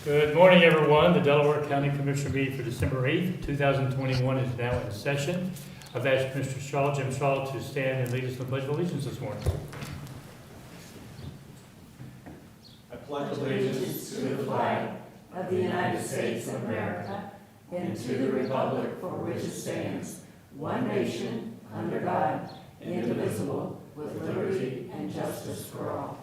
Good morning, everyone. The Delaware County Commissioner meeting for December 8th, 2021 is now in session. I've asked Mr. Shaw, Jim Shaw, to stand and lead us in the Pledge of Allegiance this morning. I pledge allegiance to the flag of the United States of America and to the republic for which it stands, one nation, under God, indivisible, with liberty and justice for all.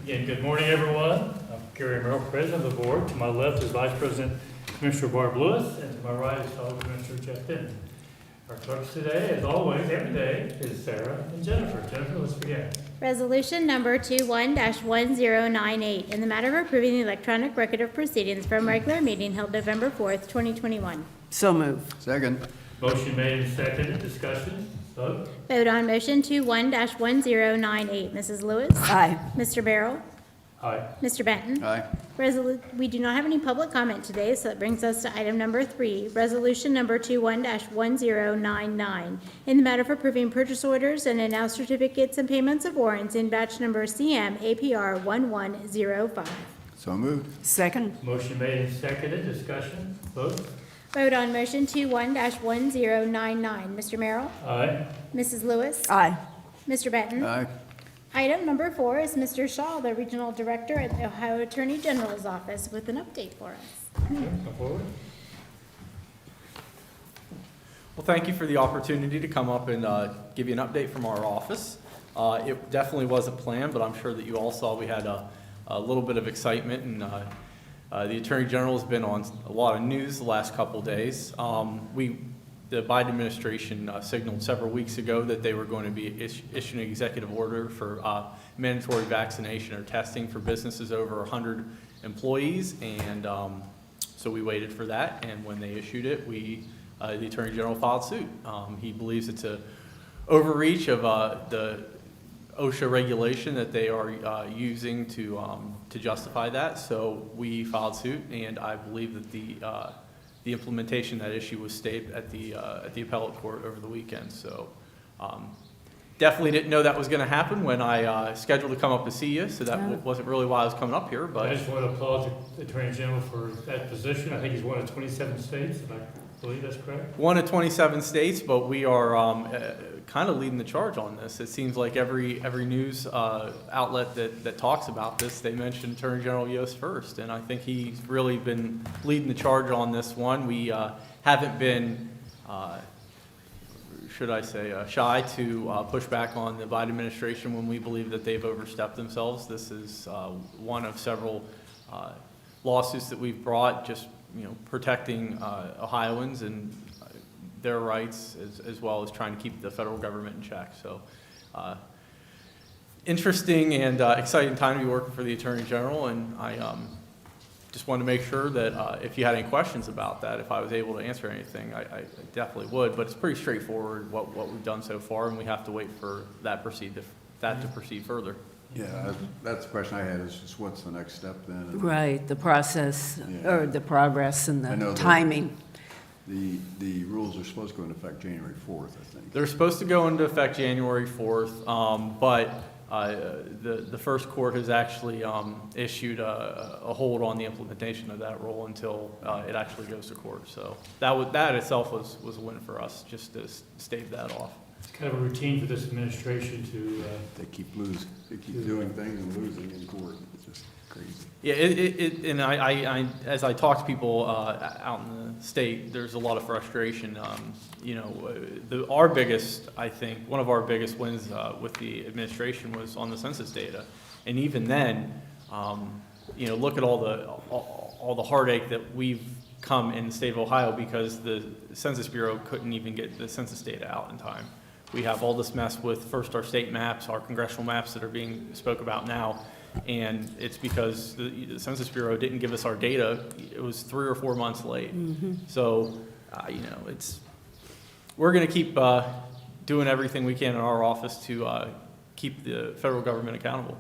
Again, good morning, everyone. I'm Gary Merrill, President of the Board. To my left is Vice President Commissioner Barb Lewis, and to my right is fellow Commissioner Jeff Denton. Our clerks today, as always, every day, is Sarah and Jennifer. Jennifer, let's begin. Resolution number 21-1098, in the matter of approving the electronic record of proceedings from regular meeting held November 4th, 2021. So moved. Second. Motion made and seconded. Discussion. Vote. Vote on motion 21-1098. Mrs. Lewis? Aye. Mr. Barrow? Aye. Mr. Benton? Aye. We do not have any public comment today, so that brings us to item number 3, resolution number 21-1099, in the matter of approving purchase orders and announced certificates and payments of warrants in batch number CM APR 1105. So moved. Second. Motion made and seconded. Discussion. Vote. Vote on motion 21-1099. Mr. Merrill? Aye. Mrs. Lewis? Aye. Mr. Benton? Aye. Item number 4 is Mr. Shaw, the Regional Director at the Ohio Attorney General's Office, with an update for us. Come forward. Well, thank you for the opportunity to come up and give you an update from our office. It definitely wasn't planned, but I'm sure that you all saw we had a little bit of excitement, and the Attorney General has been on a lot of news the last couple of days. The Biden administration signaled several weeks ago that they were going to be issuing an executive order for mandatory vaccination or testing for businesses over 100 employees, and so we waited for that, and when they issued it, the Attorney General filed suit. He believes it's an overreach of the OSHA regulation that they are using to justify that, so we filed suit, and I believe that the implementation of that issue was stayed at the appellate court over the weekend. So definitely didn't know that was going to happen when I scheduled to come up to see you, so that wasn't really why I was coming up here. But I just want to applaud the Attorney General for that position. I think he's one of 27 states, if I believe that's correct. one of 27 states, but we are kind of leading the charge on this. It seems like every news outlet that talks about this, they mention Attorney General Yost first, and I think he's really been leading the charge on this one. We haven't been, should I say, shy to push back on the Biden administration when we believe that they've overstepped themselves. This is one of several lawsuits that we've brought, just protecting Ohioans and their rights, as well as trying to keep the federal government in check. So interesting and exciting time to be working for the Attorney General, and I just wanted to make sure that if you had any questions about that, if I was able to answer anything, I definitely would, but it's pretty straightforward what we've done so far, and we have to wait for that to proceed further. Yeah, that's the question I had, is just what's the next step then? And Right, the process, Yeah. or the progress and I know the that- timing. The rules are supposed to go into effect January 4th, I think. They're supposed to go into effect January 4th, but the first court has actually issued a hold on the implementation of that rule until it actually goes to court. So that itself was a win for us, just to stave that off. It's kind of a routine for this administration to, They keep doing things and losing in court. It's just crazy. Yeah, and I as I talk to people out in the state, there's a lot of frustration. Our biggest, I think, one of our biggest wins with the administration was on the census data, and even then, look at all the heartache that we've come in the state of Ohio because the Census Bureau couldn't even get the census data out in time. We have all this mess with first our state maps, our congressional maps that are being spoke about now, and it's because the Census Bureau didn't give us our data. It was 3 or 4 months late. So, we're going to keep doing everything we can in our office to keep the federal government accountable.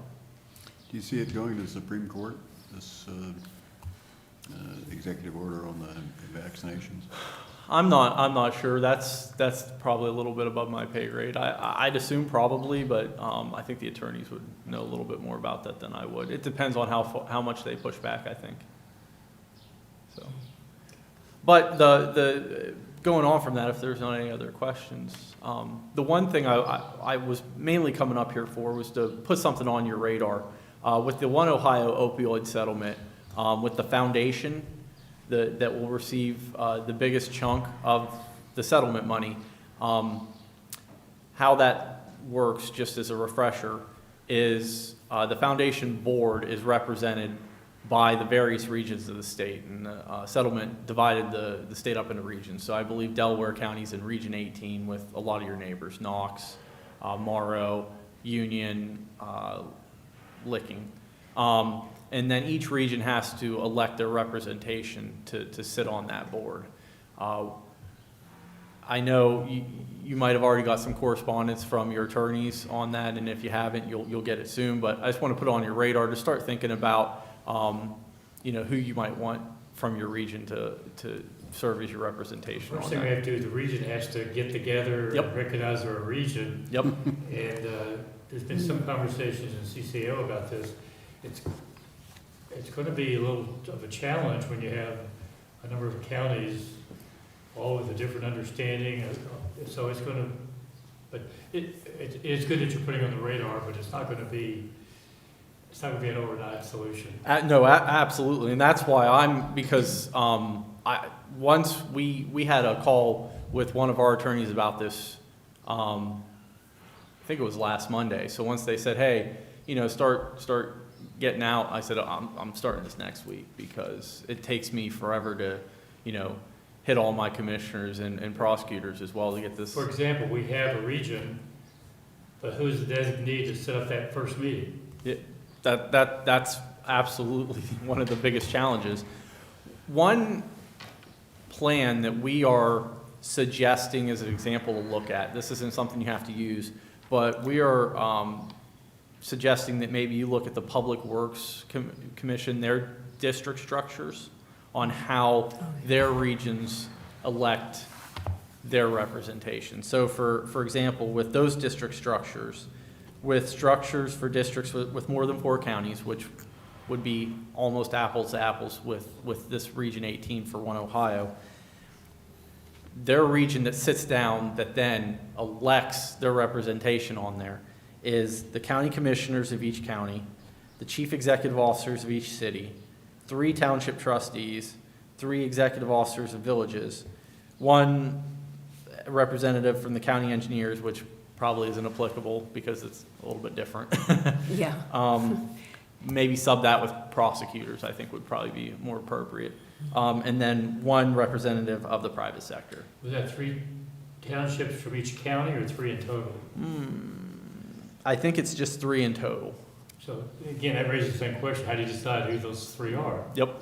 Do you see it going to the Supreme Court, this executive order on the vaccinations? I'm not sure. That's probably a little bit above my pay grade. I'd assume probably, but I think the attorneys would know a little bit more about that than I would. It depends on how much they push back, I think. So, but the going on from that, if there's not any other questions, the one thing I was mainly coming up here for was to put something on your radar with the One Ohio opioid settlement, with the foundation that will receive the biggest chunk of the settlement money. How that works, just as a refresher, is the foundation board is represented by the various regions of the state, and the settlement divided the state up into regions. So I believe Delaware County's in Region 18 with a lot of your neighbors, Knox, Morrow, Union, Licking. And then each region has to elect their representation to sit on that board. I know you might have already got some correspondence from your attorneys on that, and if you haven't, you'll get it soon. But I just want to put it on your radar to start thinking about, who you might want from your region to serve as your representation on First thing we that. have to do, the region has to get together Yep. and recognize they're a region. Yep. And there's been some conversations in CCO about this. It's going to be a little of a challenge when you have a number of counties all with a different understanding. So it's going to, but it's good that you're putting on the radar, but it's not going to be an overnight solution. No, absolutely, and that's why because once we had a call with one of our attorneys about this, I think it was last Monday. So once they said, hey, start getting out, I said, I'm starting this next week because it takes me forever to, hit all my commissioners and prosecutors as well to get this. For example, we have a region, but who's the designee to set up that first meeting? That's absolutely one of the biggest challenges. One plan that we are suggesting as an example to look at, this isn't something you have to use, but we are suggesting that maybe you look at the Public Works Commission, their district structures, on how their regions elect their representation. So for example, with those district structures, with structures for districts with more than 4 counties, which would be almost apples to apples with this Region 18 for One Ohio, their region that sits down that then elects their representation on there is the county commissioners of each county, the chief executive officers of each city, 3 township trustees, 3 executive officers of villages, 1 representative from the county engineers, which probably isn't applicable because it's a little bit different. Yeah. Maybe sub that with prosecutors, I think would probably be more appropriate. And then 1 representative of the private sector. Was that 3 townships from each county or 3 in total? I think it's just 3 in total. So again, that raises the same question. How do you decide who those 3 are? Yep.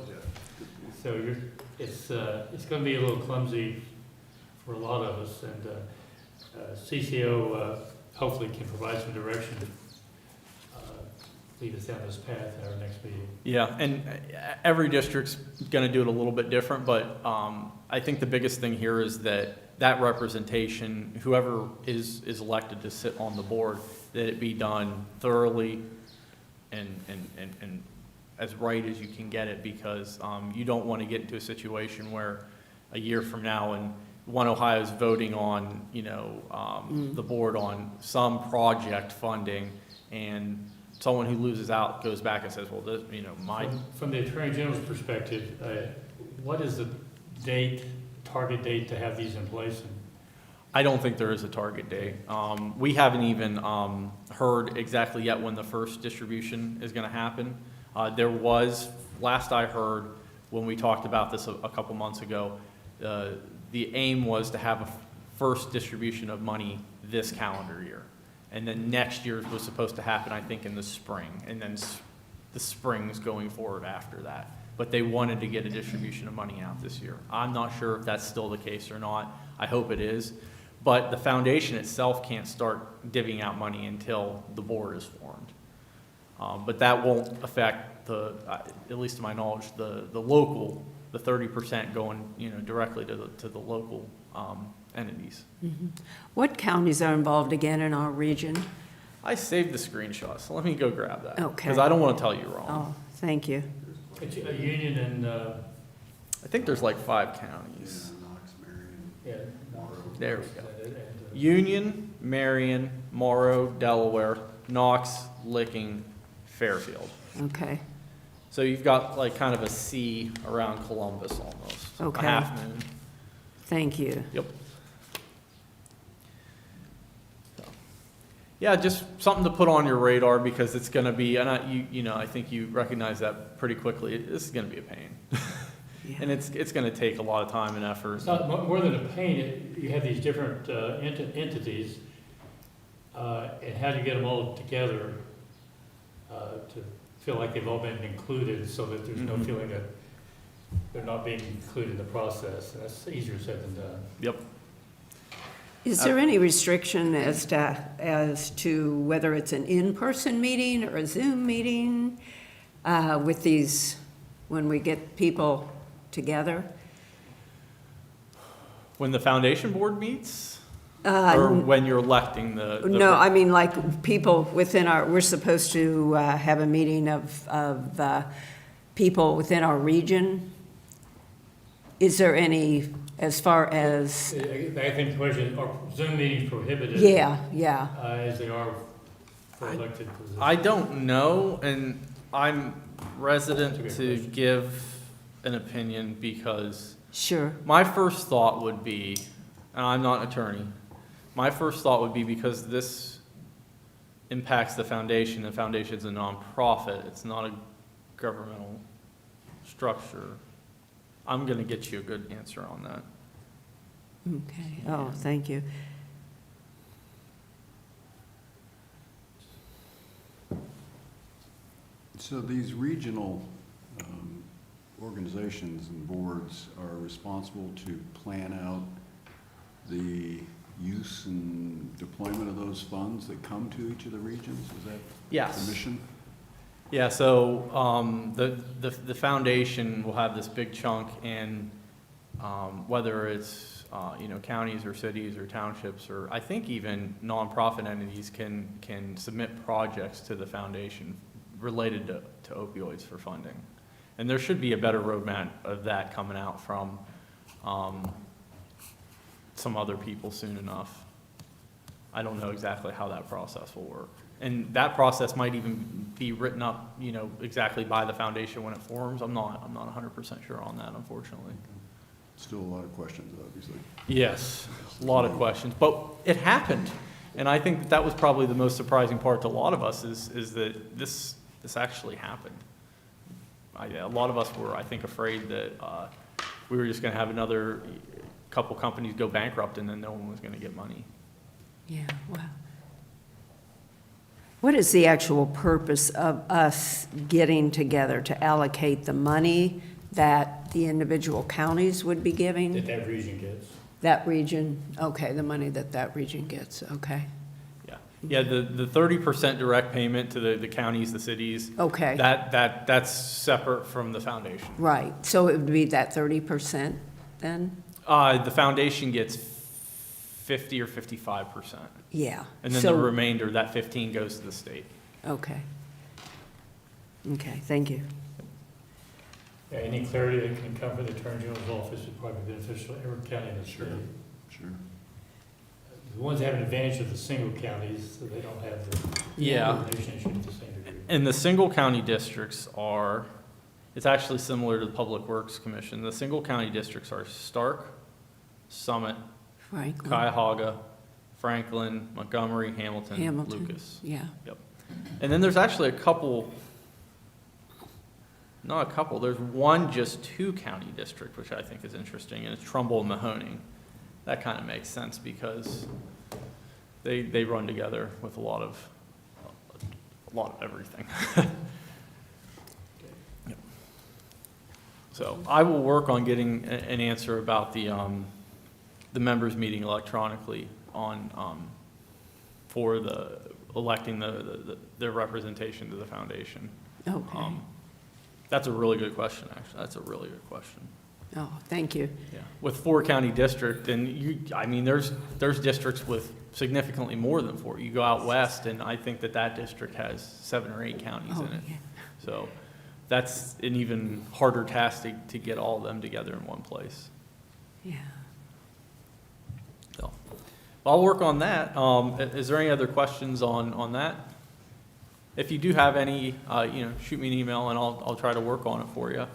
So it's going to be a little clumsy for a lot of us, and CCO hopefully can provide some direction to lead us down this path at our next meeting. Yeah, and every district's going to do it a little bit different, but I think the biggest thing here is that representation, whoever is elected to sit on the board, that it be done thoroughly and as right as you can get it, because you don't want to get into a situation where a year from now and One Ohio is voting on, the board on some project funding, and someone who loses out goes back and says, well, this, From the Attorney General's perspective, what is the target date to have these in place? I don't think there is a target date. We haven't even heard exactly yet when the first distribution is going to happen. There was, last I heard, when we talked about this a couple months ago, the aim was to have a first distribution of money this calendar year. And then next year's was supposed to happen, I think, in the spring. And then the spring's going forward after that. But they wanted to get a distribution of money out this year. I'm not sure if that's still the case or not. I hope it is. But the foundation itself can't start divvying out money until the board is formed. But that won't affect at least to my knowledge, the local the 30% going, directly to the local entities. What counties are involved again in our region? I saved the screenshot, so let me go grab that. Okay. Because I don't want to tell you wrong. Oh, thank you. It's a union and, I think there's like 5 counties. Knox, Marion, yeah. There we go. Union, Marion, Morrow, Delaware, Knox, Licking, Fairfield. Okay, So you've got like kind of a C around Columbus almost. Okay. A half moon. thank you. Yep. So, yeah, just something to put on your radar because it's going to be, and I think you recognize that pretty quickly. This is going to be a pain. Yeah. And it's going to take a lot of time and effort. It's not more than a pain, you have these different entities, and how do you get them all together to feel like they've all been included so that there's no Mhm. feeling that they're not being included in the process? And that's easier said than done. Yep. Is there any restriction as to whether it's an in-person meeting or a Zoom meeting with these, when we get people together? When the foundation board meets, or when you're electing the No, I mean, like, people within we're supposed to have a meeting of people within our region. Is there any, as far as, I think the question, are Zoom meetings prohibited? yeah, As they are for elected positions? I don't know, and I'm resident That's a to good question. give an opinion because sure, my first thought would be, and I'm not an attorney, my first thought would be because this impacts the foundation's a nonprofit, it's not a governmental structure. I'm gonna get you a good answer on that. okay, oh, thank you. So these regional organizations and boards are responsible to plan out the use and deployment of those funds that come to each of the regions? Is that Yes. the mission? Yeah, so the foundation will have this big chunk, and whether it's counties or cities or townships, or I think even nonprofit entities can submit projects to the foundation related to opioids for funding. And there should be a better roadmap of that coming out from some other people soon enough. I don't know exactly how that process will work. And that process might even be written up, exactly by the foundation when it forms. I'm not 100% sure on that, unfortunately. Still a lot of questions, obviously. Yes, a lot of questions, but it happened. And I think that was probably the most surprising part to a lot of us is that this actually happened. A lot of us were, I think, afraid that we were just going to have another couple companies go bankrupt and then no one was going to get money. Yeah, wow. What is the actual purpose of us getting together to allocate the money that the individual counties would be giving? That region gets. That region, okay, the money that region gets, okay. Yeah, the 30% direct payment to the counties, the cities, Okay, that's separate from the foundation. right, so it would be that 30% then? The foundation gets 50 or 55%. Yeah. And then So- the remainder, that 15 goes to the state. Okay. Okay, thank you. Yeah, any clarity that can come from the Attorney General's office would probably be beneficial to every county in the state. Sure. The ones that have an advantage of the single counties, so they don't have the Yeah. coordination issue to the same degree. And the single county districts are, it's actually similar to the Public Works Commission. The single county districts are Stark, Summit, Franklin. Cuyahoga, Franklin, Montgomery, Hamilton, Hamilton. Lucas. Yeah, And then there's actually there's one just 2 county district, which I think is interesting, and it's Trumbull and Mahoning. That kind of makes sense because they run together with a lot of everything. Yep. So I will work on getting an answer about the members meeting electronically for electing their representation to the foundation. okay. That's a really good question, actually. That's a really good question. Oh, thank you. Yeah. With 4-county district, and I mean, there's districts with significantly more than 4. You go out west, and I think that district has 7 or 8 counties Oh, in it. yeah. So that's an even harder task to get all of them together in one place. Yeah. So I'll work on that. Is there any other questions on that? If you do have any, shoot me an email and I'll try to work on it for you.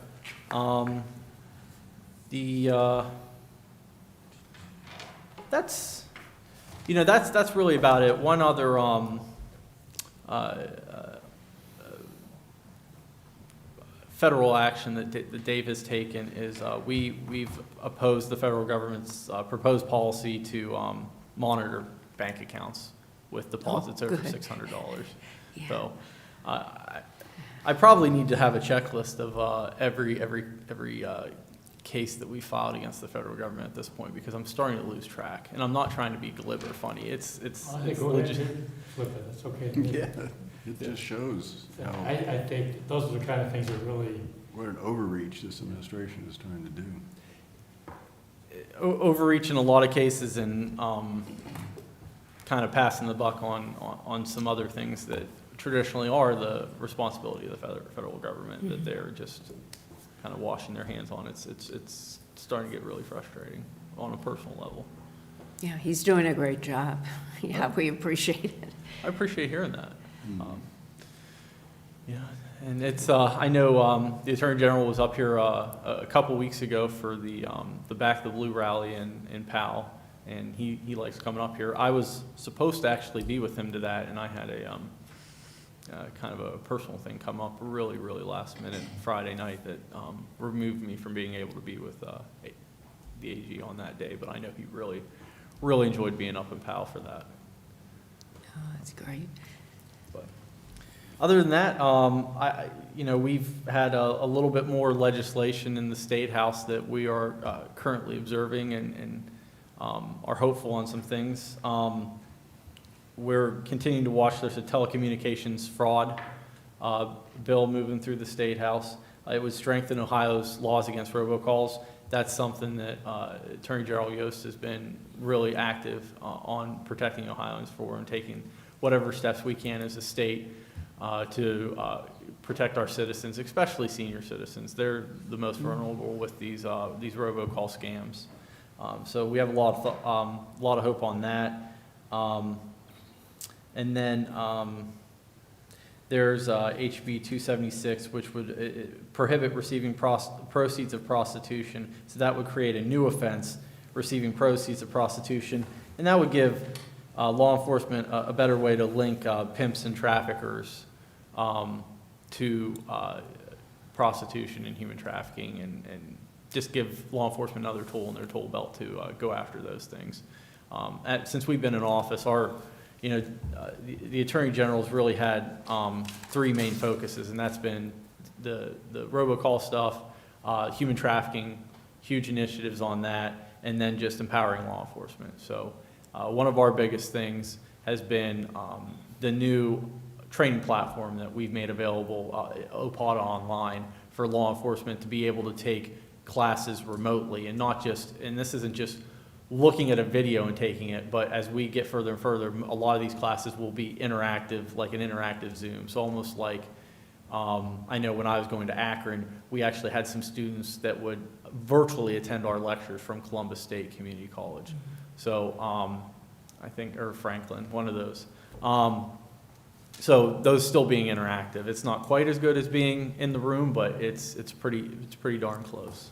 That's really about it. One other federal action that Dave has taken is we've opposed the federal government's proposed policy to monitor bank accounts with deposits over good. $600. Yeah. So I probably need to have a checklist of every case that we filed against the federal government at this point, because I'm starting to lose track, and I'm not trying to be glib or funny. It's I think go ahead and flip it, that's okay. Yeah, it just shows how, I think those are the kind of things that really, what an overreach this administration is trying to do. overreach in a lot of cases, and kind of passing the buck on some other things that traditionally are the responsibility of the federal government, that they're just kind of washing their hands on. It's starting to get really frustrating on a personal level. Yeah, he's doing a great job. Yeah, we appreciate it. I appreciate hearing that. And it's, I know the Attorney General was up here a couple weeks ago for the Back the Blue rally in Powell, and he likes coming up here. I was supposed to actually be with him to that, and I had a kind of a personal thing come up really last minute Friday night that removed me from being able to be with the AG on that day. But I know he really enjoyed being up in Powell for that. Oh, that's great. But other than that, we've had a little bit more legislation in the State House that we are currently observing and are hopeful on some things. We're continuing to watch. There's a telecommunications fraud bill moving through the State House. It would strengthen Ohio's laws against robocalls. That's something that Attorney General Yost has been really active on protecting Ohioans for, and taking whatever steps we can as a state to protect our citizens, especially senior citizens. They're the most vulnerable with these robocall scams. So we have a lot of hope on that. And then there's HB 276, which would prohibit receiving proceeds of prostitution. So that would create a new offense, receiving proceeds of prostitution, and that would give law enforcement a better way to link pimps and traffickers to prostitution and human trafficking, and just give law enforcement another tool in their tool belt to go after those things. Since we've been in office, the Attorney General's really had 3 main focuses, and that's been the robocall stuff, human trafficking, huge initiatives on that, and then just empowering law enforcement. So one of our biggest things has been the new training platform that we've made available, OPATA Online, for law enforcement to be able to take classes remotely, and not just, and this isn't just looking at a video and taking it, but as we get further and further, a lot of these classes will be interactive, like an interactive Zoom. So almost like, I know when I was going to Akron, we actually had some students that would virtually attend our lectures from Columbus State Community College. So I think, or Franklin, one of those. So those still being interactive. It's not quite as good as being in the room, but it's pretty darn close.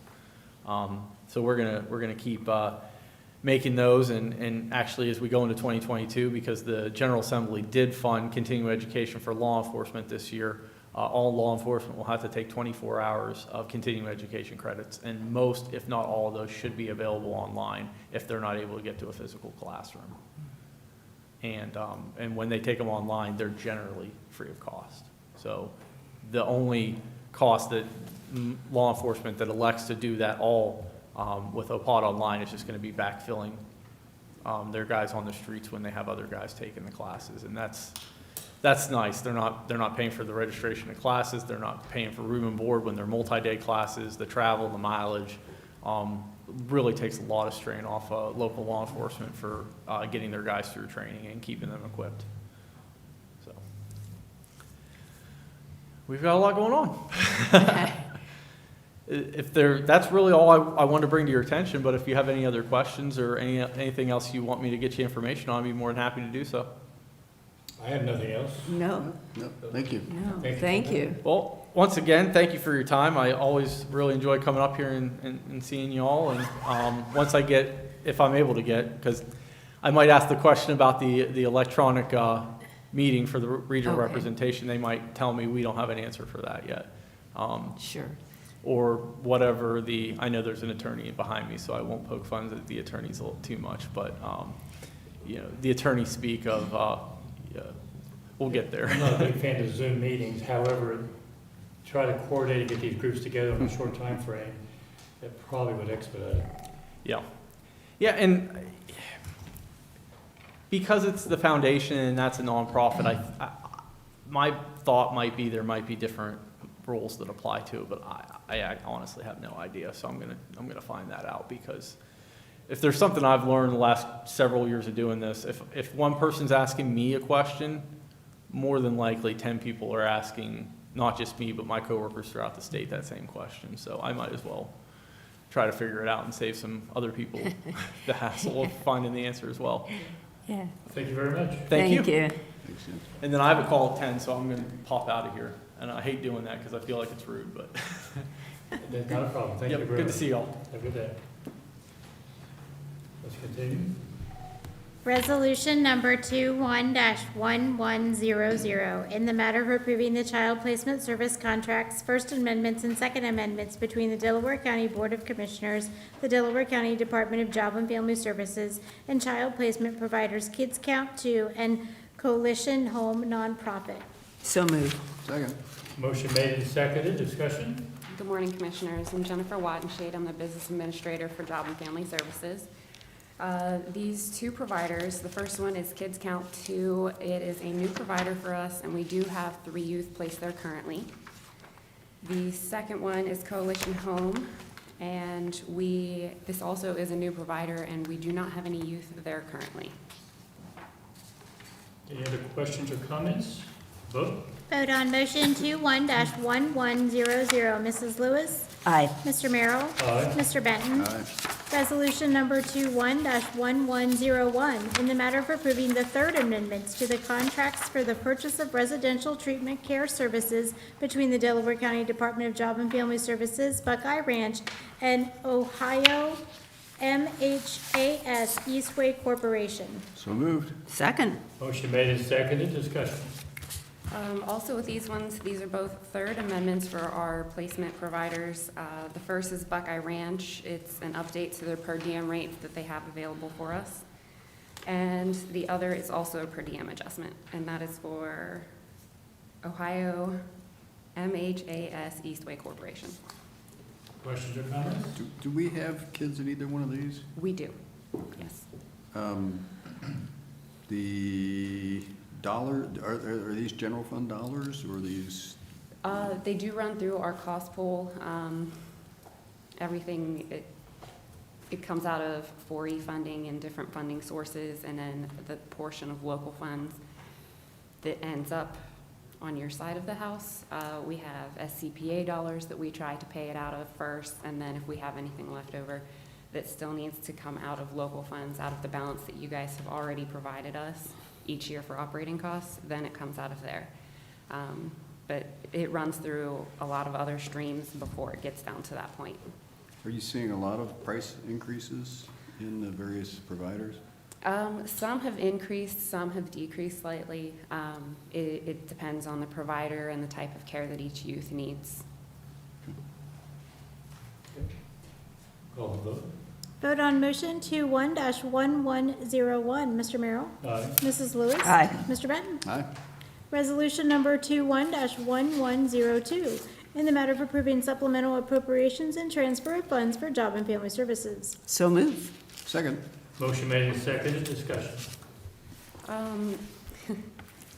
So we're gonna keep making those, and actually as we go into 2022, because the General Assembly did fund continuing education for law enforcement this year, all law enforcement will have to take 24 hours of continuing education credits, and most, if not all of those, should be available online if they're not able to get to a physical classroom. And when they take them online, they're generally free of cost. So the only cost that law enforcement that elects to do that all with OPATA Online is just going to be backfilling their guys on the streets when they have other guys taking the classes, and that's nice. They're not paying for the registration of classes. They're not paying for room and board when they're multi-day classes, the travel, the mileage. really takes a lot of strain off local law enforcement for getting their guys through training and keeping them equipped. So we've got a lot going on. That's really all I wanted to bring to your attention, but if you have any other questions or anything else you want me to get you information on, I'd be more than happy to do so. I have nothing else. No, No, thank you. no, Thank you. thank you. Well, once again, thank you for your time. I always really enjoy coming up here and seeing you all. And once I get, if I'm able to get, because I might ask the question about the electronic meeting for the regional Okay. representation, they might tell me we don't have an answer for that yet. Sure. Or whatever I know there's an attorney behind me, so I won't poke fun at the attorneys a little too much, but, the attorneys speak of, we'll get there. I'm not a big fan of Zoom meetings, however, try to coordinate and get these groups together in a short time frame. That probably would expedite it. Yeah. Yeah, and because it's the foundation and that's a nonprofit, my thought might be there might be different rules that apply to it, but I honestly have no idea, so I'm gonna find that out, because if there's something I've learned the last several years of doing this, if one person's asking me a question, more than likely 10 people are asking, not just me, but my coworkers throughout the state, that same question. So I might as well try to figure it out and save some other people the hassle of finding the answer as well. Yeah. Thank you very much. Thank you. Thanks, Jim. And then I have a call at 10, so I'm going to pop out of here. And I hate doing that because I feel like it's rude, but That's not a problem. Thank you yep, very good much. to see y'all. Have a good day. Let's continue. Resolution number 21-1100, in the matter of approving the child placement service contracts, First Amendments and Second Amendments between the Delaware County Board of Commissioners, the Delaware County Department of Job and Family Services, and child placement providers Kids Count 2 and Coalition Home Nonprofit. So moved. Second. Motion made and seconded. Discussion? Good morning, Commissioners. I'm Jennifer Wattenshade. I'm the Business Administrator for Job and Family Services. These two providers, the first one is Kids Count 2. It is a new provider for us, and we do have 3 youth placed there currently. The second one is Coalition Home, and this also is a new provider, and we do not have any youth there currently. Any other questions or comments? Vote. Vote on motion 21-1100. Mrs. Lewis? Aye. Mr. Merrill? Aye. Mr. Benton? Aye. Resolution number 21-1101, in the matter of approving the third amendments to the contracts for the purchase of residential treatment care services between the Delaware County Department of Job and Family Services, Buckeye Ranch, and Ohio MHAS Eastway Corporation. So moved. Second. Motion made and seconded. Discussion? Also with these ones, these are both third amendments for our placement providers. The first is Buckeye Ranch. It's an update to their per diem rate that they have available for us. And the other is also a per diem adjustment, and that is for Ohio MHAS Eastway Corporation. Questions or comments? Do we have kids in either one of these? We do, yes. The dollar, are these general fund dollars or are these? They do run through our cost pool. Everything, it comes out of 4E funding and different funding sources, and then the portion of local funds that ends up on your side of the house. We have SCPA dollars that we try to pay it out of first, and then if we have anything left over that still needs to come out of local funds, out of the balance that you guys have already provided us each year for operating costs, then it comes out of there. But it runs through a lot of other streams before it gets down to that point. Are you seeing a lot of price increases in the various providers? Some have increased, some have decreased slightly. It depends on the provider and the type of care that each youth needs. Call the vote. Vote on motion 21-1101. Mr. Merrill? Aye. Mrs. Lewis? Aye. Mr. Benton? Aye. Resolution number 21-1102, in the matter of approving supplemental appropriations and transfer of funds for Job and Family Services. So moved. Second. Motion made and seconded. Discussion?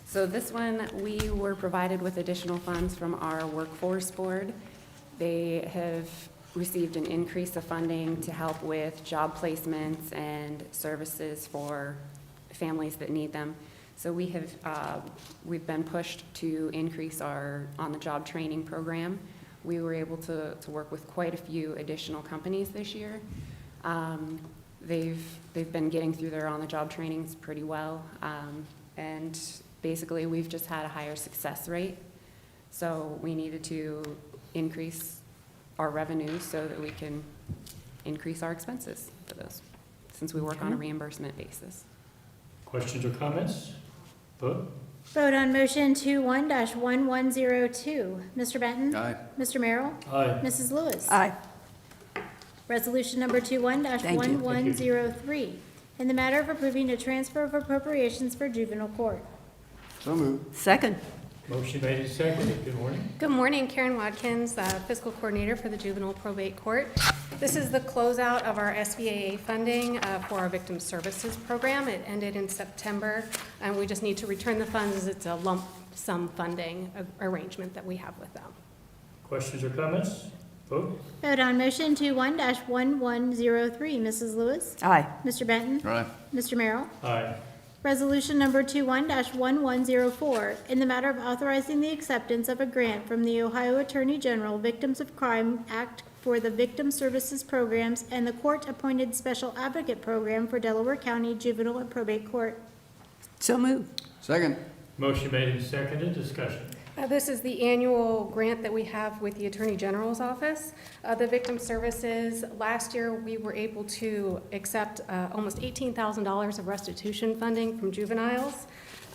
So this one, we were provided with additional funds from our workforce board. They have received an increase of funding to help with job placements and services for families that need them. So we've been pushed to increase our on-the-job training program. We were able to work with quite a few additional companies this year. They've been getting through their on-the-job trainings pretty well. And basically, we've just had a higher success rate. So we needed to increase our revenue so that we can increase our expenses for those, since we work on a reimbursement basis. Questions or comments? Vote. Vote on motion 21-1102. Mr. Benton? Aye. Mr. Merrill? Aye. Mrs. Lewis? Aye. Resolution number 21-1103. In the matter of approving a transfer of appropriations for juvenile court. So moved. Second. Motion made and seconded. Good morning. Good morning, Karen Watkins, Fiscal Coordinator for the Juvenile Probate Court. This is the closeout of our SBAA funding for our Victim Services Program. It ended in September, and we just need to return the funds as it's a lump sum funding arrangement that we have with them. Questions or comments? Vote. Vote on motion 21-1103. Mrs. Lewis? Aye. Mr. Benton? Aye. Mr. Merrill? Aye. Resolution number 21-1104, in the matter of authorizing the acceptance of a grant from the Ohio Attorney General Victims of Crime Act for the Victim Services Programs and the Court-Appointed Special Advocate Program for Delaware County Juvenile and Probate Court. So moved. Second. Motion made and seconded. Discussion. This is the annual grant that we have with the Attorney General's office. The Victim Services, last year we were able to accept almost $18,000 of restitution funding from juveniles.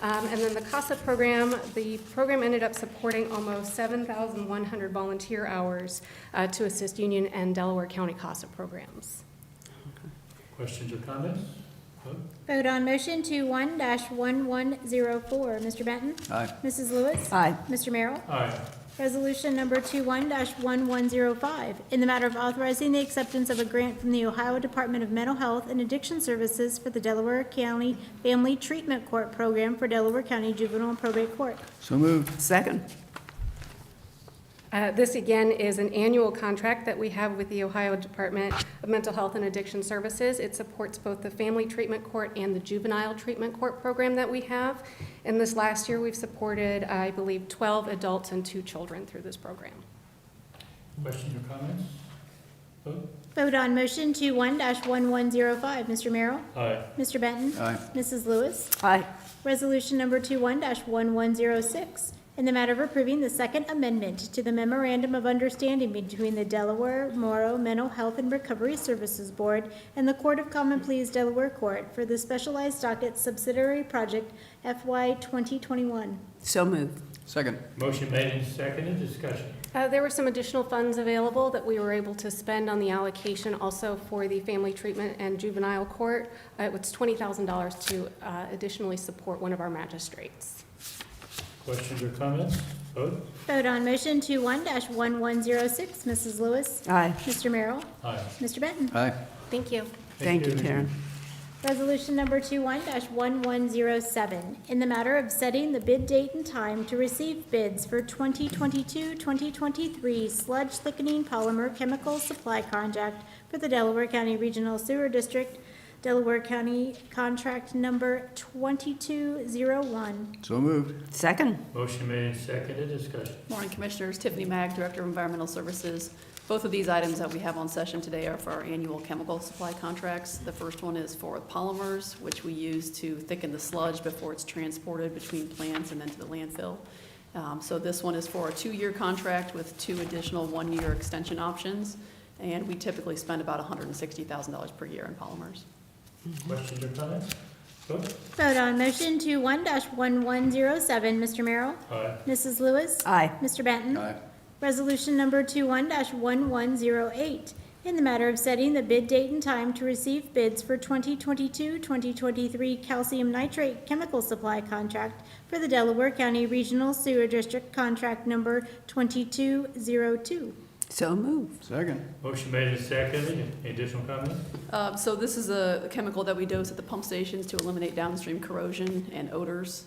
And then the CASA program, the program ended up supporting almost 7,100 volunteer hours to assist Union and Delaware County CASA programs. Questions or comments? Vote. Vote on motion 21-1104. Mr. Benton? Aye. Mrs. Lewis? Aye. Mr. Merrill? Aye. Resolution number 21-1105, in the matter of authorizing the acceptance of a grant from the Ohio Department of Mental Health and Addiction Services for the Delaware County Family Treatment Court Program for Delaware County Juvenile and Probate Court. So moved. Second. This, again, is an annual contract that we have with the Ohio Department of Mental Health and Addiction Services. It supports both the Family Treatment Court and the Juvenile Treatment Court program that we have. And this last year, we've supported, I believe, 12 adults and 2 children through this program. Questions or comments? Vote. Vote on motion 21-1105. Mr. Merrill? Aye. Mr. Benton? Aye. Mrs. Lewis? Aye. Resolution number 21-1106, in the matter of approving the Second Amendment to the Memorandum of Understanding between the Delaware Morrow Mental Health and Recovery Services Board and the Court of Common Pleas Delaware Court for the Specialized Docket Subsidiary Project FY 2021. So moved. Second. Motion made and seconded. Discussion. There were some additional funds available that we were able to spend on the allocation also for the Family Treatment and Juvenile Court. It was $20,000 to additionally support one of our magistrates. Questions or comments? Vote. Vote on motion 21-1106. Mrs. Lewis? Aye. Mr. Merrill? Aye. Mr. Benton? Aye. Thank you. Thank you, Karen. Resolution number 21-1107, in the matter of setting the bid date and time to receive bids for 2022-2023 sludge thickening polymer chemical supply contract for the Delaware County Regional Sewer District, Delaware County contract number 2201. So moved. Second. Motion made and seconded. Discussion. Morning, Commissioners. Tiffany Mag, Director of Environmental Services. Both of these items that we have on session today are for our annual chemical supply contracts. The first one is for polymers, which we use to thicken the sludge before it's transported between plants and then to the landfill. So this one is for a 2-year contract with 2 additional 1-year extension options, and we typically spend about $160,000 per year in polymers. Questions or comments? Vote. Vote on motion 21-1107. Mr. Merrill? Aye. Mrs. Lewis? Aye. Mr. Benton? Aye. Resolution number 21-1108, in the matter of setting the bid date and time to receive bids for 2022-2023 calcium nitrate chemical supply contract for the Delaware County Regional Sewer District contract number 2202. So moved. Second. Motion made and seconded. Any additional comments? So this is a chemical that we dose at the pump stations to eliminate downstream corrosion and odors.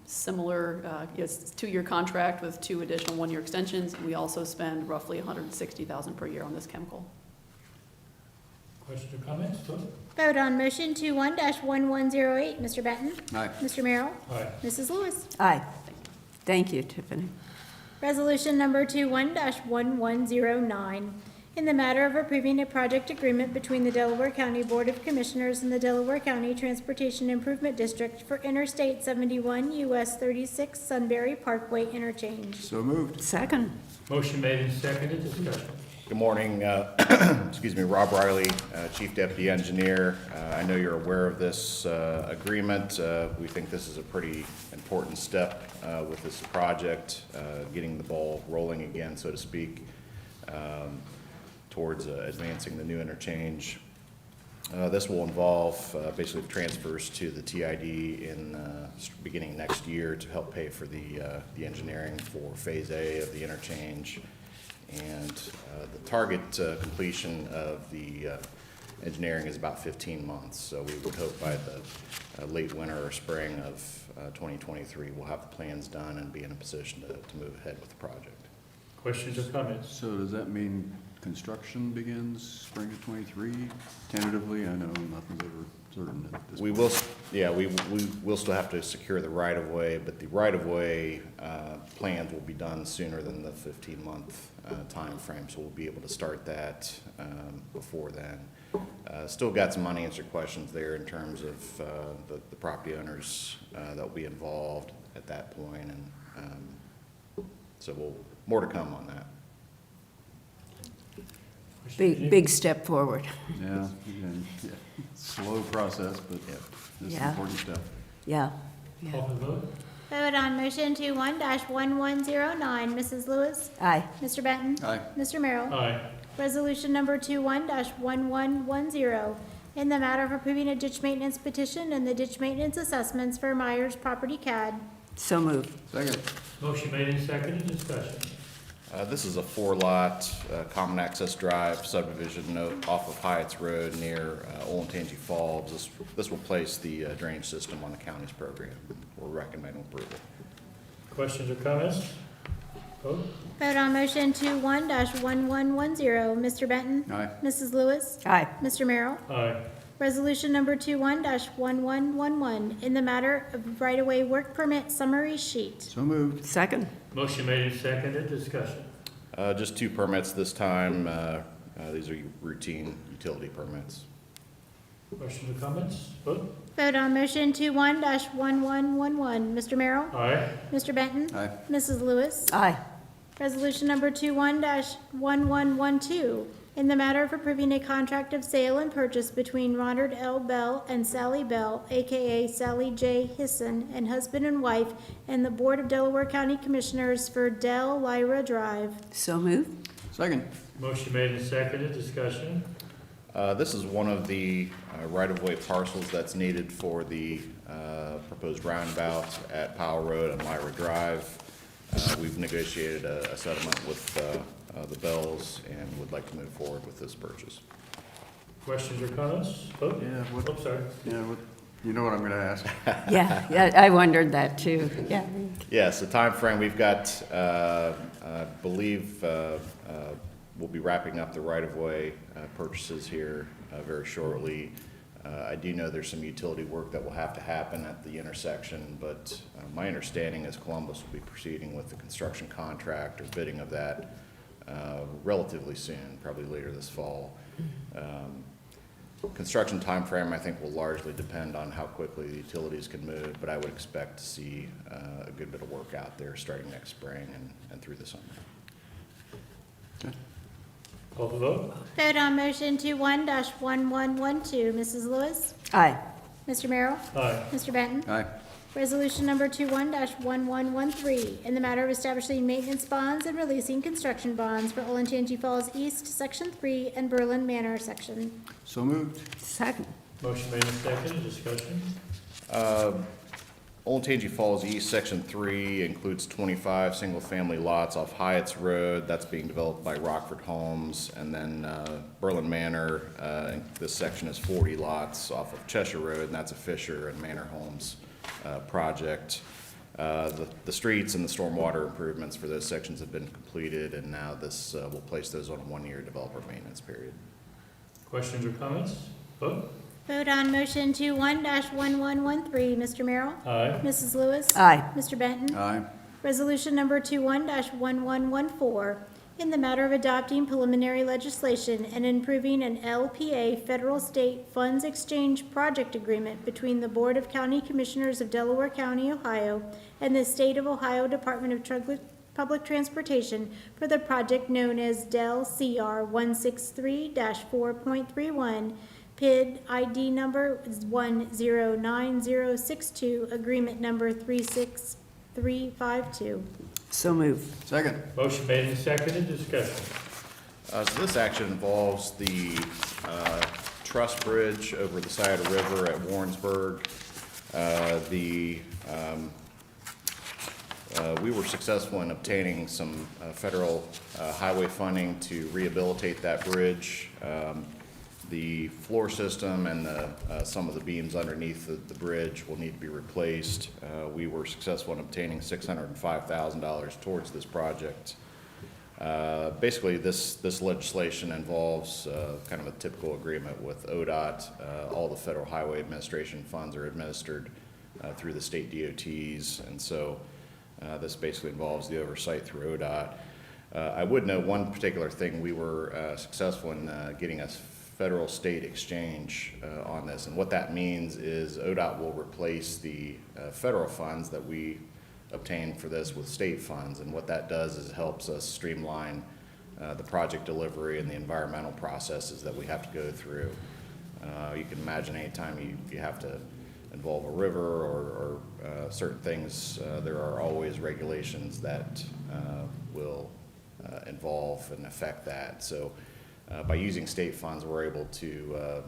Similar, it's a 2-year contract with 2 additional 1-year extensions. We also spend roughly $160,000 per year on this chemical. Questions or comments? Vote. Vote on motion 21-1108. Mr. Benton? Aye. Mr. Merrill? Aye. Mrs. Lewis? Aye. Thank you, Tiffany. Resolution number 21-1109, in the matter of approving a project agreement between the Delaware County Board of Commissioners and the Delaware County Transportation Improvement District for Interstate 71 US 36 Sunbury Parkway interchange. So moved. Second. Motion made and seconded. Discussion. Good morning. Excuse me, Rob Riley, Chief Deputy Engineer. I know you're aware of this agreement. We think this is a pretty important step with this project, getting the ball rolling again, so to speak, towards advancing the new interchange. This will involve basically transfers to the TID in beginning next year to help pay for the engineering for Phase A of the interchange. And the target completion of the engineering is about 15 months. So we would hope by the late winter or spring of 2023, we'll have the plans done and be in a position to move ahead with the project. Questions or comments? So does that mean construction begins spring of '23 tentatively? I know nothing's ever certain at this We point. will, yeah, we will still have to secure the right-of-way, but the right-of-way plans will be done sooner than the 15-month timeframe, so we'll be able to start that before then. Still got some unanswered questions there in terms of the property owners that will be involved at that point, and so more to come on that. Big step forward. Yeah, again, yeah. Slow process, but it's an Yeah. important step. Yeah. Call for the vote. Vote on motion 21-1109. Mrs. Lewis? Aye. Mr. Benton? Aye. Mr. Merrill? Aye. Resolution number 21-1110, in the matter of approving a ditch maintenance petition and the ditch maintenance assessments for Myers Property CAD. So moved. Second. Motion made and seconded. Discussion. This is a 4-lot common access drive subdivision off of Hyatt's Road near Olentangy Falls. This will place the drainage system on the county's program. We're recommending approval. Questions or comments? Vote. Vote on motion 21-1110. Mr. Benton? Aye. Mrs. Lewis? Aye. Mr. Merrill? Aye. Resolution number 21-1111, in the matter of right-of-way work permit summary sheet. So moved. Second. Motion made and seconded. Discussion. Just 2 permits this time. These are routine utility permits. Questions or comments? Vote. Vote on motion 21-1111. Mr. Merrill? Aye. Mr. Benton? Aye. Mrs. Lewis? Aye. Resolution number 21-1112, in the matter of approving a contract of sale and purchase between Ronald L. Bell and Sally Bell, AKA Sally J. Hisson, and husband and wife, and the Board of Delaware County Commissioners for Del Lyra Drive. So moved. Second. Motion made and seconded. Discussion. This is one of the right-of-way parcels that's needed for the proposed roundabout at Powell Road and Lyra Drive. We've negotiated a settlement with the Bells and would like to move forward with this purchase. Questions or comments? Vote. Yeah, Oops, sorry. you know what I'm gonna ask. Yeah, I wondered that too. Yeah. Yes, the time frame we've got, I believe we'll be wrapping up the right-of-way purchases here very shortly. I do know there's some utility work that will have to happen at the intersection, but my understanding is Columbus will be proceeding with the construction contract or bidding of that relatively soon, probably later this fall. Construction timeframe, I think, will largely depend on how quickly the utilities can move, but I would expect to see a good bit of work out there starting next spring and through the summer. Call for vote. Vote on motion 21-1112. Mrs. Lewis? Aye. Mr. Merrill? Aye. Mr. Benton? Aye. Resolution number 21-1113, in the matter of establishing maintenance bonds and releasing construction bonds for Olentangy Falls East, Section 3, and Berlin Manor, Section. So moved. Second. Motion made and seconded. Discussion. Olentangy Falls East, Section 3 includes 25 single-family lots off Hyatt's Road. That's being developed by Rockford Homes. And then Berlin Manor, this section is 40 lots off of Cheshire Road, and that's a Fisher and Manor Homes project. The streets and the stormwater improvements for those sections have been completed, and now this will place those on a one-year developer maintenance period. Questions or comments? Vote. Vote on motion 21-1113. Mr. Merrill? Aye. Mrs. Lewis? Aye. Mr. Benton? Aye. Resolution number 21-1114, in the matter of adopting preliminary legislation and improving an LPA federal-state funds exchange project agreement between the Board of County Commissioners of Delaware County, Ohio, and the State of Ohio Department of Public Transportation for the project known as Del CR 163-4.31, PID ID number 109062, agreement number 36352. So moved. Second. Motion made and seconded, discussion. So this action involves the truss bridge over the side of the river at Warrensburg. We were successful in obtaining some federal highway funding to rehabilitate that bridge. The floor system and some of the beams underneath the bridge will need to be replaced. We were successful in obtaining $605,000 towards this project. Basically, this legislation involves kind of a typical agreement with ODOT. All the Federal Highway Administration funds are administered through the state DOTs, and so this basically involves the oversight through ODOT. I would note one particular thing. We were successful in getting us federal state exchange on this, and what that means is ODOT will replace the federal funds that we obtain for this with state funds, and what that does is it helps us streamline the project delivery and the environmental processes that we have to go through. You can imagine anytime you have to involve a river or certain things, there are always regulations that will involve and affect that. So by using state funds, we're able to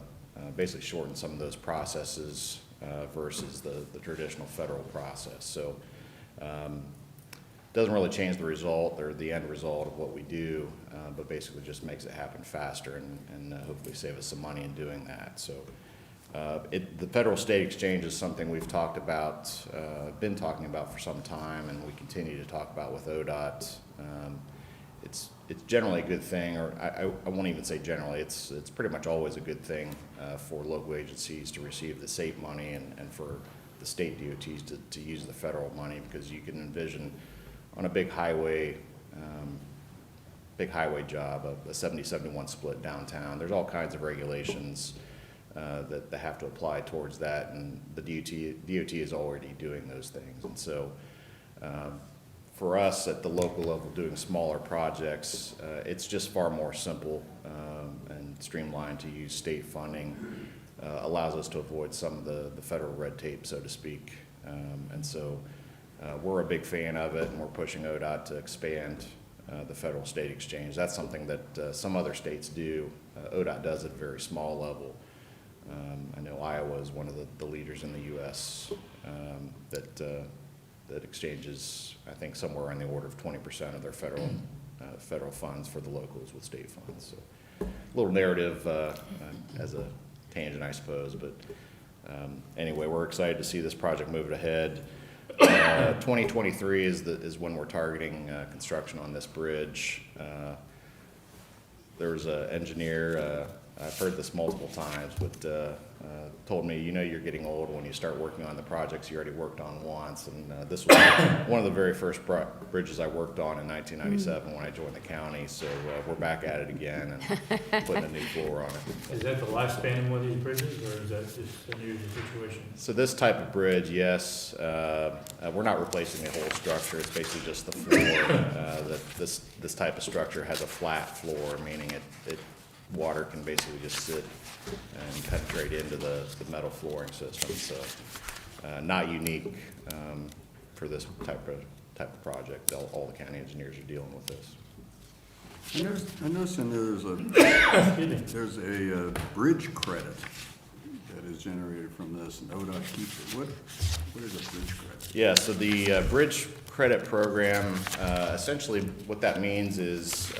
basically shorten some of those processes versus the traditional federal process. So doesn't really change the result or the end result of what we do, but basically just makes it happen faster and hopefully save us some money in doing that. So the federal state exchange is something we've talked about, been talking about for some time, and we continue to talk about with ODOT. It's generally a good thing, or I won't even say generally, it's pretty much always a good thing for local agencies to receive the state money and for the state DOTs to use the federal money, because you can envision on a big highway job, a 70-71 split downtown, there's all kinds of regulations that they have to apply towards that, and the DOT is already doing those things. And so for us at the local level doing smaller projects, it's just far more simple and streamlined to use state funding. Allows us to avoid some of the federal red tape, so to speak. And so we're a big fan of it, and we're pushing ODOT to expand the federal state exchange. That's something that some other states do. ODOT does at a very small level. I know Iowa is one of the leaders in the U.S. That exchanges, I think, somewhere on the order of 20% of their federal funds for the locals with state funds. So a little narrative as a tangent, I suppose, but anyway, we're excited to see this project move ahead. 2023 is when we're targeting construction on this bridge. There's an engineer, I've heard this multiple times, but told me, you're getting old when you start working on the projects you already worked on once. And this was one of the very first bridges I worked on in 1997 when I joined the county. So we're back at it again and putting a new floor on it. Is that the lifespan of one of these bridges, or is that just a new situation? So this type of bridge, yes, we're not replacing the whole structure. It's basically just the floor. This type of structure has a flat floor, meaning water can basically just sit and penetrate into the metal flooring system. So not unique for this type of project. All the county engineers are dealing with this. I noticed in there's a bridge credit that that is generated from this, and ODOT keeps it. What is a bridge credit? Yeah, so the bridge credit program, essentially what that means is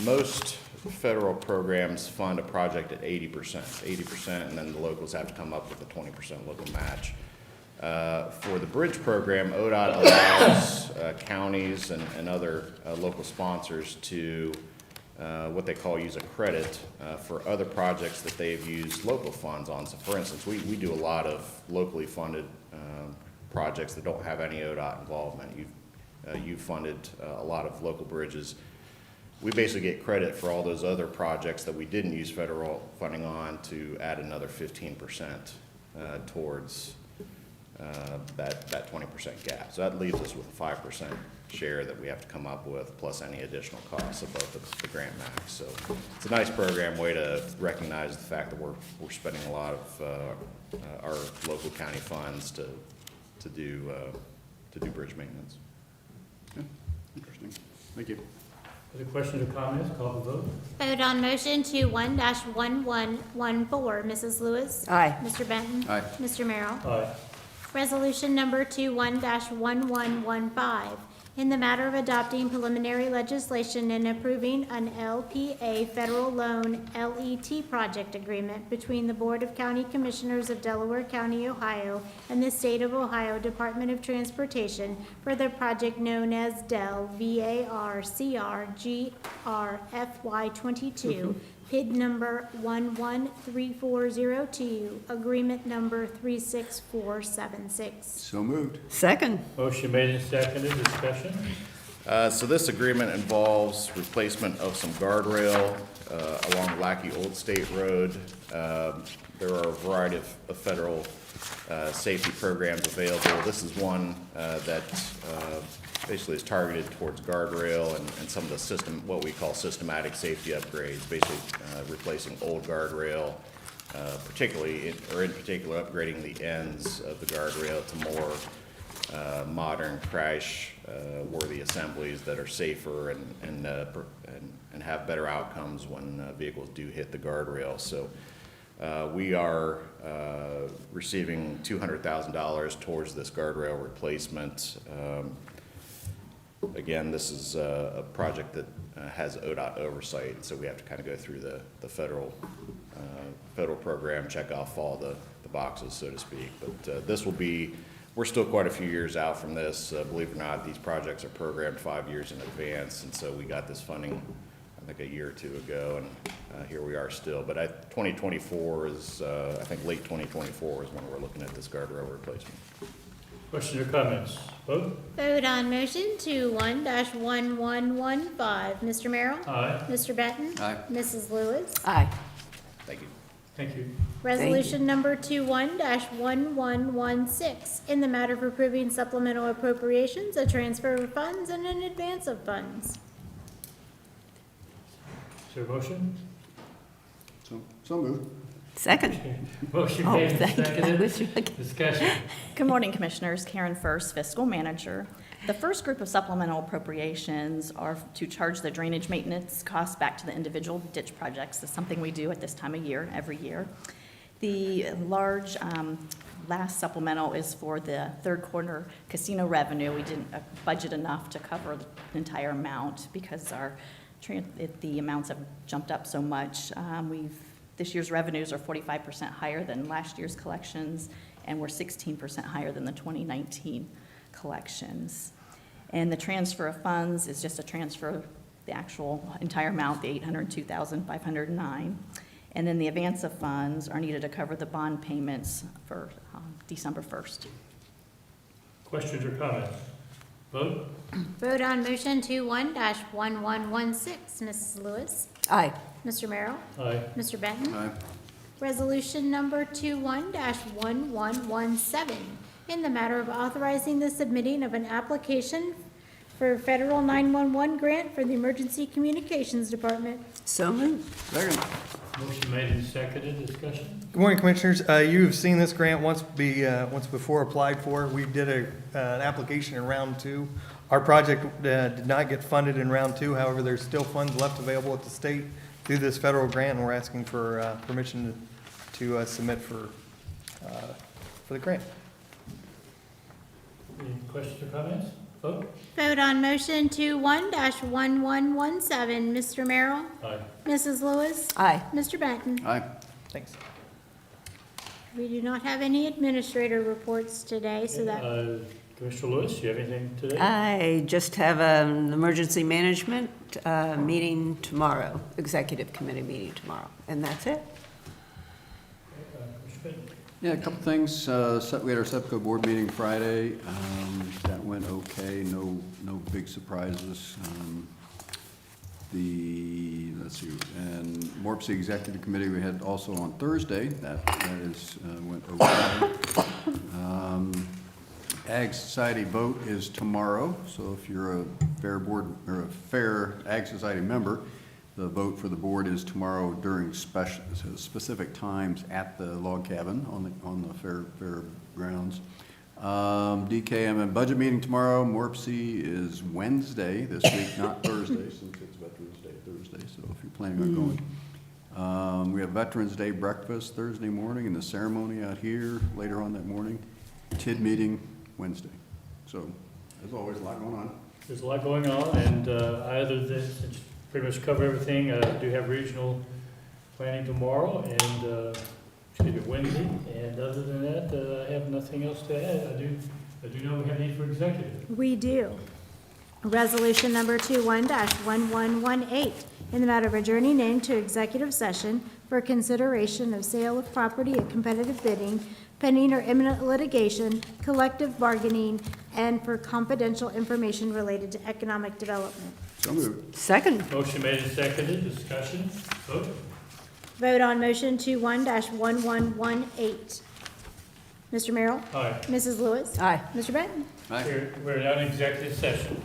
most federal programs fund a project at 80%, and then the locals have to come up with a 20% local match. For the bridge program, ODOT allows counties and other local sponsors to what they call use a credit for other projects that they've used local funds on. So for instance, we do a lot of locally funded projects that don't have any ODOT involvement. You've funded a lot of local bridges. We basically get credit for all those other projects that we didn't use federal funding on to add another 15% towards that 20% gap. So that leaves us with a 5% share that we have to come up with, plus any additional costs above the grant max. So it's a nice program, way to recognize the fact that we're spending a lot of our local county funds to do bridge maintenance. Yeah, interesting. Thank you. Other questions or comments? Call the vote. Vote on motion 21-1114. Mrs. Lewis? Aye. Mr. Benton? Aye. Mr. Merrill? Aye. Resolution number 21-1115, in the matter of adopting preliminary legislation and approving an LPA federal loan LET project agreement between the Board of County Commissioners of Delaware County, Ohio, and the State of Ohio Department of Transportation for the project known as DEL VARCRGRFY22, PID number 113402, agreement number 36476. So moved. Second. Motion made and seconded. Discussion? So this agreement involves replacement of some guardrail along Lackey Old State Road. There are a variety of federal safety programs available. This is one that basically is targeted towards guardrail and some of the what we call systematic safety upgrades, basically replacing old guardrail, in particular upgrading the ends of the guardrail to more modern crash-worthy assemblies that are safer and have better outcomes when vehicles do hit the guardrail. So we are receiving $200,000 towards this guardrail replacement. Again, this is a project that has ODOT oversight, so we have to kind of go through the federal program, check off all the boxes, so to speak. But this will be, we're still quite a few years out from this. Believe it or not, these projects are programmed 5 years in advance, and so we got this funding, I think, a year or two ago, and here we are still. But 2024 is, I think late 2024 is when we're looking at this guardrail replacement. Questions or comments? Vote. Vote on motion 21-1115. Mr. Merrill? Aye. Mr. Benton? Aye. Mrs. Lewis? Aye. Thank you. Thank you. Resolution number 21-1116, in the matter of approving supplemental appropriations, a transfer of funds, and an advance of funds. Is there a motion? So moved. Second. Motion Oh, made and thank you. I seconded. was like- Discussion? Good morning, Commissioners. Karen First, Fiscal Manager. The first group of supplemental appropriations are to charge the drainage maintenance costs back to the individual ditch projects. That's something we do at this time of year, every year. The large last supplemental is for the third quarter casino revenue. We didn't budget enough to cover the entire amount because the amounts have jumped up so much. This year's revenues are 45% higher than last year's collections, and we're 16% higher than the 2019 collections. And the transfer of funds is just a transfer of the actual entire amount, the $802,509. And then the advance of funds are needed to cover the bond payments for December 1st. Questions or comments? Vote. Vote on motion 21-1116. Mrs. Lewis? Aye. Mr. Merrill? Aye. Mr. Benton? Aye. Resolution number 21-1117, in the matter of authorizing the submitting of an application for federal 911 grant for the Emergency Communications Department. So moved. Second. Motion made and seconded. Discussion? Good morning, Commissioners. You've seen this grant once before applied for. We did an application in round 2. Our project did not get funded in round 2. However, there's still funds left available at the state through this federal grant, and we're asking for permission to submit for the grant. Any questions or comments? Vote? Vote on motion 21-1117. Mr. Merrill? Aye. Mrs. Lewis? Aye. Mr. Benton? Aye. Thanks. We do not have any administrator reports today, so that, Commissioner Lewis, you have anything today? I just have an emergency management meeting tomorrow, executive committee meeting tomorrow, and that's it. Commissioner Benton? Yeah, a couple things. We had our SEPCO board meeting Friday. That went okay. No big surprises. Let's see, and MORPC Executive Committee we had also on Thursday. That went okay. Ag Society vote is tomorrow, so if you're a fair board or a fair Ag Society member, the vote for the board is tomorrow during specific times at the log cabin on the fair grounds. DKM budget meeting tomorrow. MORPC is Wednesday this week, not Thursday, since it's Veterans Day Thursday. So if you're planning on going, we have Veterans Day breakfast Thursday morning and the ceremony out here later on that morning. TID meeting Wednesday. So there's always a lot going on. There's a lot going on, and either this, it's pretty much cover everything. I do have regional planning tomorrow and Wednesday, and other than that, I have nothing else to add. I do know we have need for executive. we do. Resolution number 21-1118, in the matter of adjourning into executive session for consideration of sale of property at competitive bidding, pending or imminent litigation, collective bargaining, and for confidential information related to economic development. So moved. Second. Motion made and seconded, discussion, vote. Vote on motion 21-1118. Mr. Merrill? Aye. Mrs. Lewis? Aye. Mr. Benton? Aye. We're now in executive session.